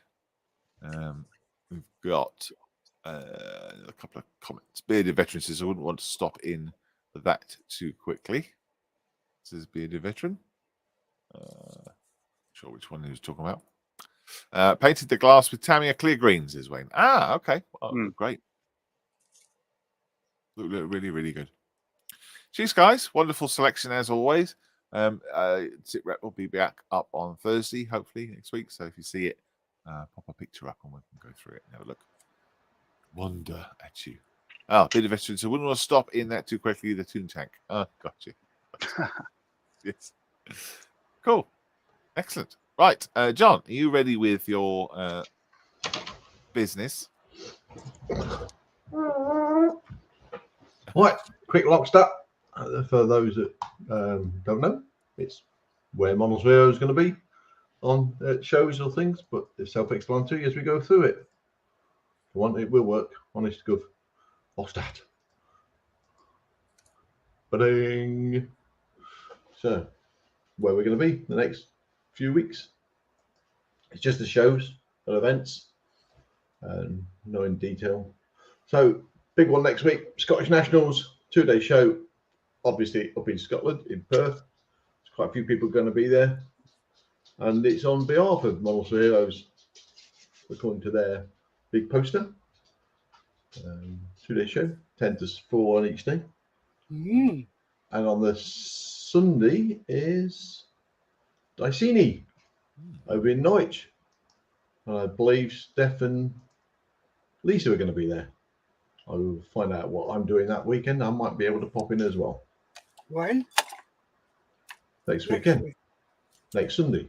we've got a couple of comments. Bearded Veteran says, I wouldn't want to stop in that too quickly. This is Bearded Veteran. Sure which one he was talking about. Painted the glass with Tamiya clear greens, is Wayne. Ah, okay. Oh, great. Look really, really good. Cheers, guys. Wonderful selection as always. Sit Rep will be back up on Thursday, hopefully next week. So if you see it, pop a picture up and we can go through it and have a look. Wonder at you. Oh, bit of veterans. So wouldn't want to stop in that too quickly. The Toon Tank. Oh, got you. Yes. Cool. Excellent. Right, John, are you ready with your business? Right, quick lock step. For those that don't know, it's where Models Zero is going to be on shows or things, but it's self-explanatory as we go through it. If you want, it will work. Honest to God. Lockstart. Ba-ding. So, where we're going to be the next few weeks. It's just the shows and events, and no in detail. So, big one next week, Scottish Nationals, 2-day show, obviously up in Scotland, in Perth. There's quite a few people going to be there. And it's on behalf of Models for Heroes, according to their big poster. 2-day show, 10 to 4 on each day. And on the Sunday is Dicini over in Norwich. And I believe Steph and Lisa are going to be there. I will find out what I'm doing that weekend. I might be able to pop in as well. When? Next weekend. Next Sunday.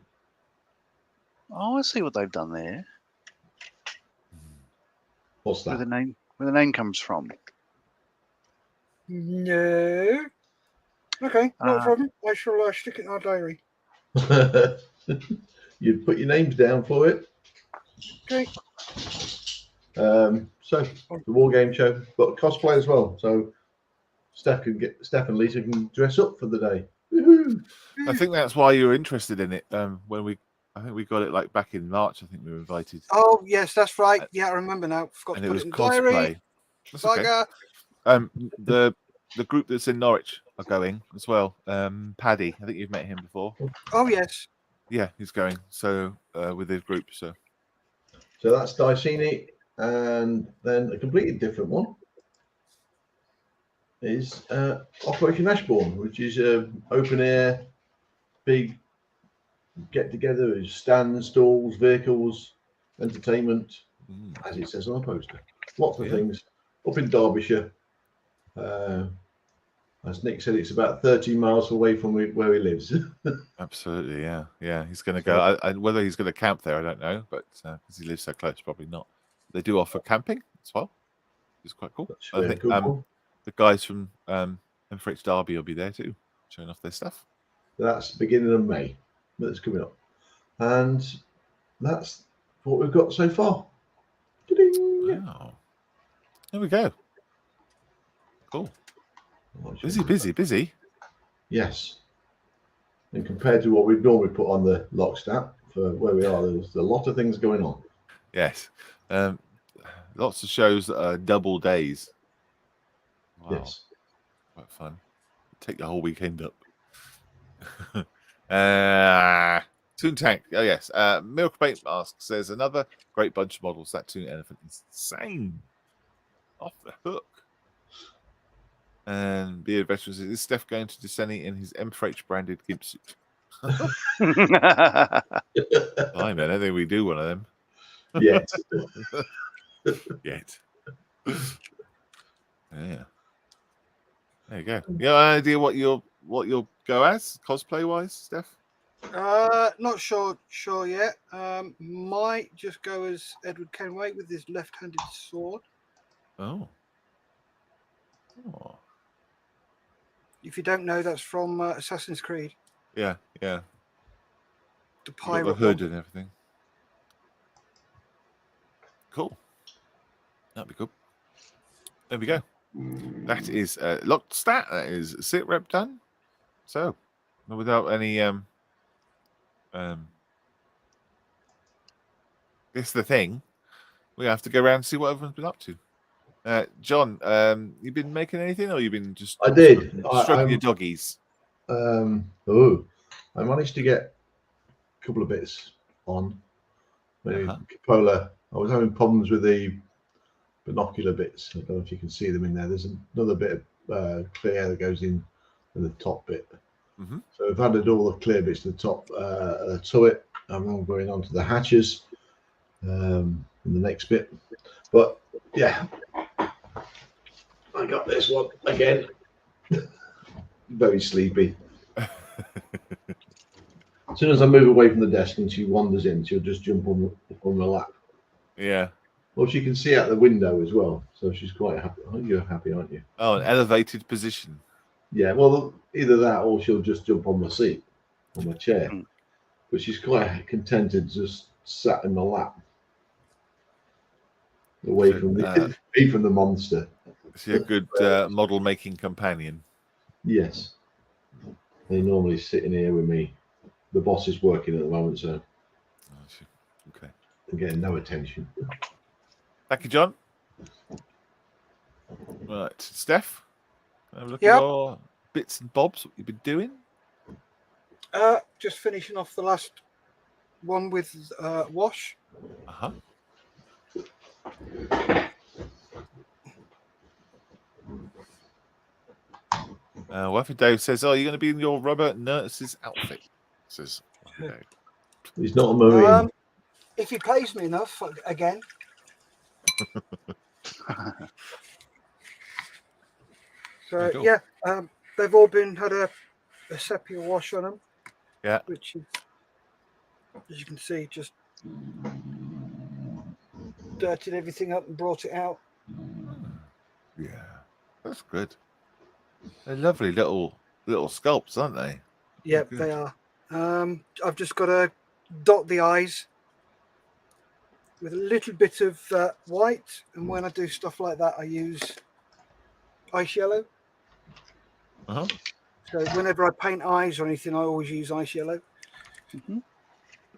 Oh, I see what they've done there. What's that? Where the name comes from. No. Okay, no problem. I shall stick it in our diary. You put your names down for it. Okay. So the war game show, but cosplay as well. So Steph and Lisa can dress up for the day. Woo-hoo. I think that's why you were interested in it. I think we got it like back in March. I think we were invited. Oh yes, that's right. Yeah, I remember now. Forgot and to it put was it in cosplay. diary. That's okay. The group that's in Norwich are going as well. Paddy, I think you've met him before. Oh yes. Yeah, he's going. So with his group. So that's Dicini, and then a completely different one is Operation Ashbourne, which is open air, big get together, stands, stalls, vehicles, entertainment, as it says on the poster. Lots of things up in Derbyshire. As Nick said, it's about 13 miles away from where he lives. absolutely, yeah. He's going to go. Whether he's going to camp there, I don't know, but because he lives so close, probably not. They do offer camping as well. It's quite cool. I think the guys from M4H Derby will be there too, showing off their stuff. That's beginning of May. That's coming up, and that's what we've got so far. Wow. There we go. Cool. Busy. Yes. And compared to what we'd normally put on the lock stat for where we are, there's a lot of things going on. Yes. Lots of shows that are double days. Wow. Yes. Quite fun. Take the whole weekend up. Toon Tank. Oh, yes. Milk Paint Mask says another great bunch of models. That Toon Elephant is insane. Off the hook. And Beard Veteran says, is Steph going to Desceni in his M4H branded gimp suit? Fine, man. I don't think we do one of them. Yet. Yet. Yeah. There you go. You have an idea what you'll go as cosplay wise, Steph? Not sure yet. Might just go as Edward Kenway with his left-handed sword. Oh. If you don't know, that's from Assassin's Creed. Yeah. The Got pirate the hood one. and everything. Cool. That'd be good. There we go. That is locked stat. That is sit rep done. So, without any it's the thing. We have to go around and see what everyone's been up to. John, you been making anything, or you been just? I did. Stroking your doggies. I managed to get a couple of bits on. Cupola. I was having problems with the binocular bits. I don't know if you can see them in there. There's another bit of clear that goes in the top bit. So I've added all the clear bits to the top to it. I'm now going on to the hatches in the next bit. But yeah, I got this one again. Very sleepy. As soon as I move away from the desk and she wanders in, she'll just jump on my lap. Yeah. Well, she can see out the window as well, so she's quite happy. Oh, you're happy, aren't you? Oh, an elevated position. Yeah, well, either that or she'll just jump on my seat, on my chair. But she's quite contented just sat in my lap, away from the monster. Is she a good model making companion? Yes. They normally sit in here with me. The boss is working at the moment, so okay. I'm getting no attention. Thank you, John. Right, Steph. Have a look at your bits and bobs. What you've been doing? Just finishing off the last one with wash. Wifey Dave says, "Oh, you're going to be in your rubber nurse's outfit." Says Wifey Dave. He's not a Marine. If he pays me enough, again. So cool. yeah, they've all had a sepia wash on them. Yeah. Which, as you can see, just dirtied everything up and brought it out. Yeah, that's good. They're lovely little sculpts, aren't they? Yeah, they are. I've just got to dot the eyes with a little bit of white, and when I do stuff like that, I use ice yellow. So whenever I paint eyes or anything, I always use ice yellow.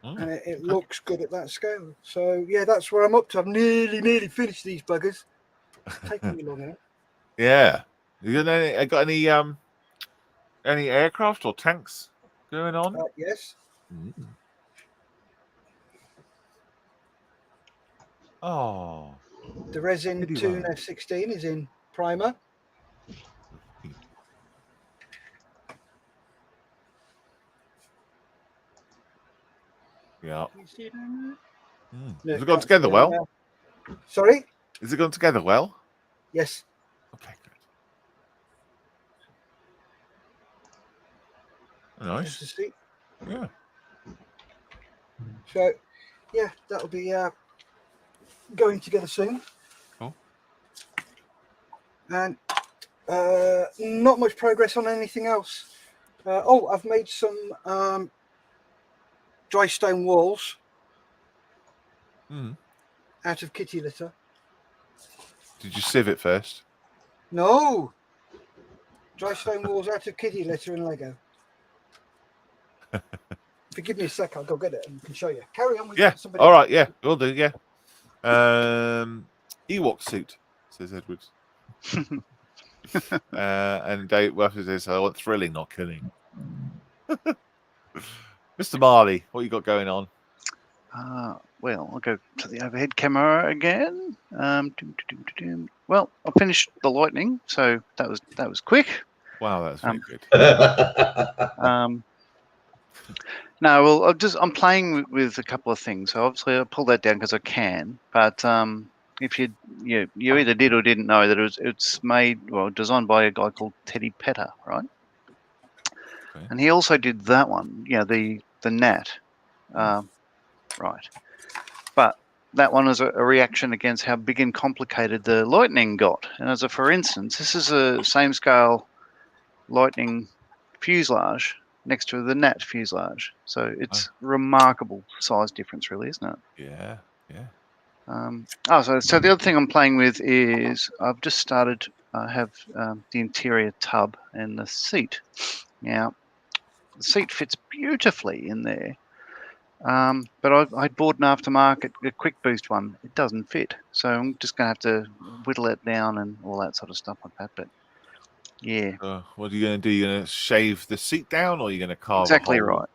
And it looks good at that scale. So yeah, that's where I'm up to. I've nearly finished these buggers. It's taking me long enough. Yeah. You got any aircraft or tanks going on? Yes. Oh. The resin Toon F-16 is in primer. Yeah. No, Has it gone together well? Sorry? Is it gone together well? Yes. Okay, good. Nice. Yeah. So, yeah, that'll be going together soon. Cool. And not much progress on anything else. I've made some dry stone walls out of kitty litter. Did you sieve it first? No. Dry stone walls out of kitty litter and Lego. If you give me a sec, I'll go get it and can show you. Carry on with somebody. All right, yeah, we'll do, yeah. Ewok suit, says Edward. And Dave Weffers says, I want thrilling, not killing. Mr. Marley, what you got going on? Well, I'll go to the overhead camera again. Well, I finished the lightning, so that was quick. Wow, that's very good. No, well, I'm playing with a couple of things. So obviously I pulled that down because I can. But if you either did or didn't know that it's designed by a guy called Teddy Petter, right? Okay. And he also did that one, the Nat, right? But that one is a reaction against how big and complicated the Lightning got. And for instance, this is a same scale Lightning fuselage next to the Nat fuselage. So it's remarkable size difference, really, isn't it? Yeah, yeah. So the other thing I'm playing with is I've just started. I have the interior tub and the seat. Now, the seat fits beautifully in there. But I bought an aftermarket, a quick boost one. It doesn't fit. So I'm just going to have to whittle it down and all that sort of stuff like that. But yeah. What are you going to do? You're going to shave the seat down or are you going to carve exactly a hole?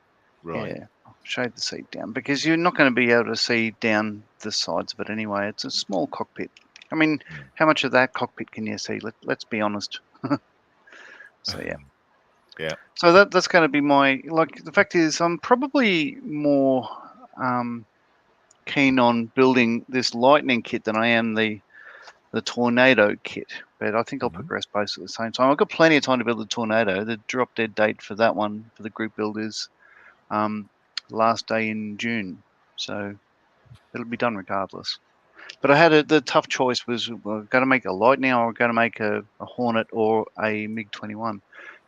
Right. Yeah. shade the seat down because you're not going to be able to see down the sides of it anyway. It's a small cockpit. I mean, how much of that cockpit can you see? Let's be honest. So yeah. Yeah. So that's going to be my, like, the fact is I'm probably more keen on building this Lightning kit than I am the Tornado kit. But I think I'll progress both at the same time. I've got plenty of time to build the Tornado. The drop dead date for that one for the group build is last day in June. So it'll be done regardless. But I had the tough choice was going to make a Lightning or going to make a Hornet or a MiG-21.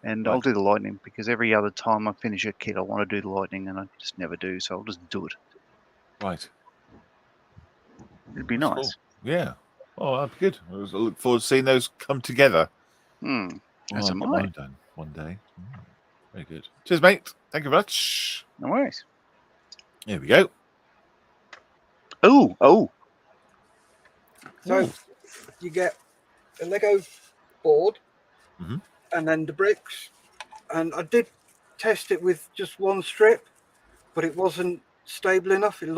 And I'll do the Lightning because every other time I finish a kit, I want to do the Lightning and I just never do. So I'll just do it. Right. It'd be That's nice. cool. Yeah. Oh, that'd be good. I look forward to seeing those come together. As am I'll get I. mine done one day. Very good. Cheers, mate. Thank you very much. No worries. Here we go. Oh. So you get a Lego board and then the bricks. And I did test it with just one strip, but it wasn't stable enough. It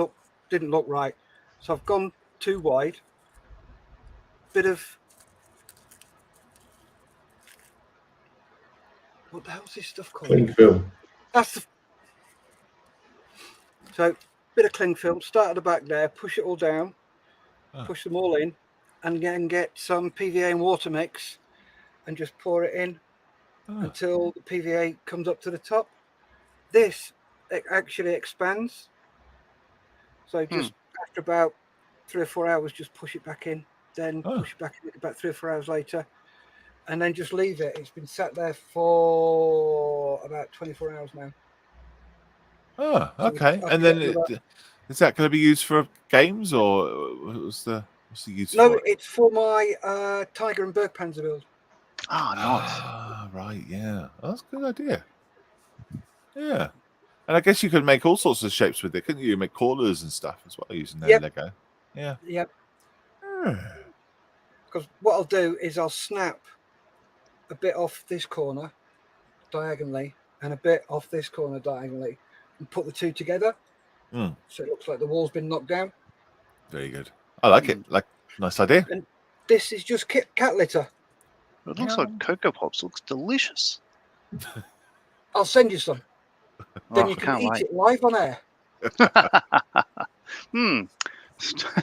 didn't look right. So I've gone too wide. Bit of, what the hell's this stuff called? Cling film. So bit of cling film, start at the back there, push it all down, push them all in, and then get some PVA and water mix and just pour it in until the PVA comes up to the top. This actually expands. So just after about 3 or 4 hours, just push it back in, then push it back in about 3 or 4 hours later, and then just leave it. It's been sat there for about 24 hours now. Oh, okay. And then is that going to be used for games or what's the use for? No, it's for my Tiger and Bergpanzer build. Ah, nice. Ah, right, yeah. Oh, that's a good idea. Yeah. And I guess you could make all sorts of shapes with it, couldn't you? Make corners and stuff as well using that Lego. Yeah. Yep. Because what I'll do is I'll snap a bit off this corner diagonally and a bit off this corner diagonally and put the two together. So it looks like the wall's been knocked down. Very good. I like it. Like, nice idea. And this is just cat litter. It looks like Cocoa Pops. Looks delicious. I'll send you some. Then you can eat it live on air.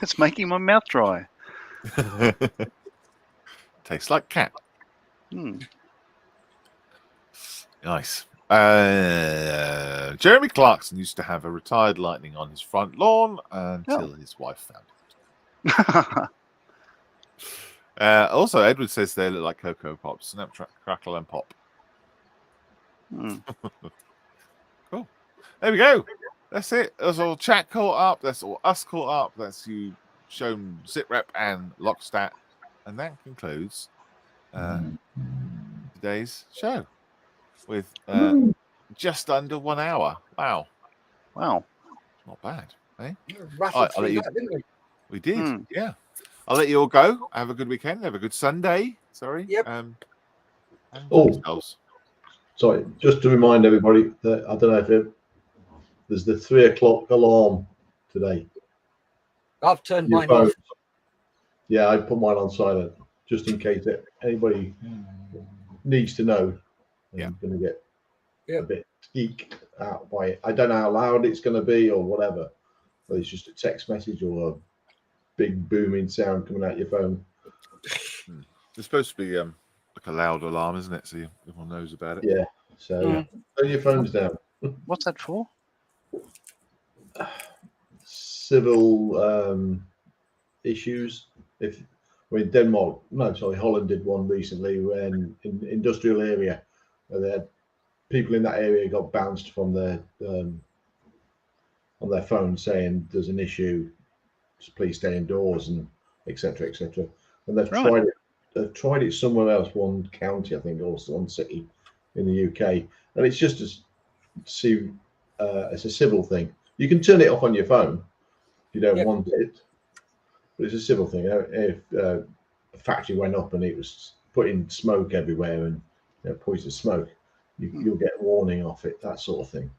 It's making my mouth dry. Tastes like cat. Nice. Jeremy Clarkson used to have a retired Lightning on his front lawn until his wife found it. Also, Edward says they look like Cocoa Pops. Snap, crackle, and pop. Cool. There we go. That's it. That's all chat caught up. That's all us caught up. That's you shown SitRep and Lockstat. And that concludes today's show with just under 1 hour. Wow. Not bad. Eh? Rattled through that, didn't we? We did. Yeah. I'll let you all go. Have a good weekend. Have a good Sunday. Sorry. Yep. Sorry. Just to remind everybody that I don't know if there's the 3 o'clock alarm today. I've turned mine off. Yeah, I put mine on silent just in case anybody needs to know. I'm going to get a bit geeked out by it. I don't know how loud it's going to be or whatever, but it's just a text message or a big booming sound coming out your phone. It's supposed to be like a loud alarm, isn't it? So everyone knows about it. Yeah. So turn your phones down. What's that for? Civil issues. Holland did one recently when in the industrial area where they had people in that area got bounced from their on their phone saying there's an issue, just please stay indoors and etc. And they've tried it somewhere else, one county I think, or one city in the UK, and it's just it's a civil thing. You can turn it off on your phone if you don't want it, but it's a civil thing. If a factory went up and it was putting smoke everywhere and poisonous smoke, you'll get a warning off it, that sort of thing.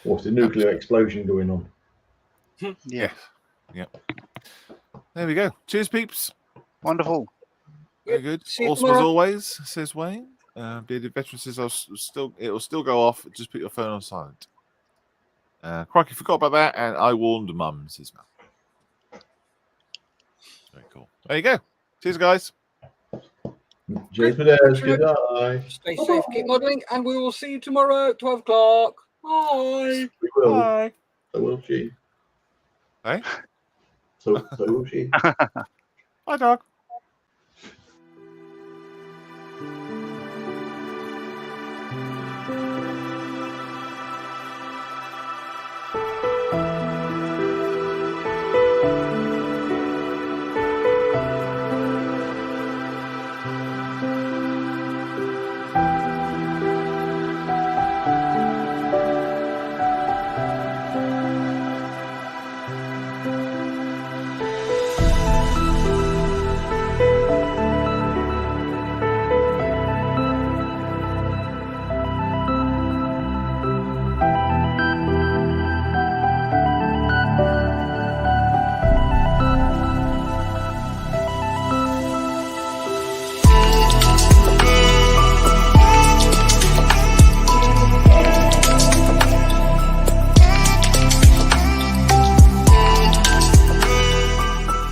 What's the nuclear explosion going on? Yeah. Yep. There we go. Cheers, peeps. Wonderful. Very good. See you Awesome as tomorrow. always, says Wayne. Bearded Veteran says it'll still go off. Just put your phone on silent. Crikey, forgot about that, and I warned Mum, says Mel. Very cool. There you go. Cheers, guys. Cheers, Great. Thanks Good night. Stay safe, keep modelling, and we will see you tomorrow at 12 o'clock. Bye. We will. Bye. So will she. Hey? So will she. Bye, dog.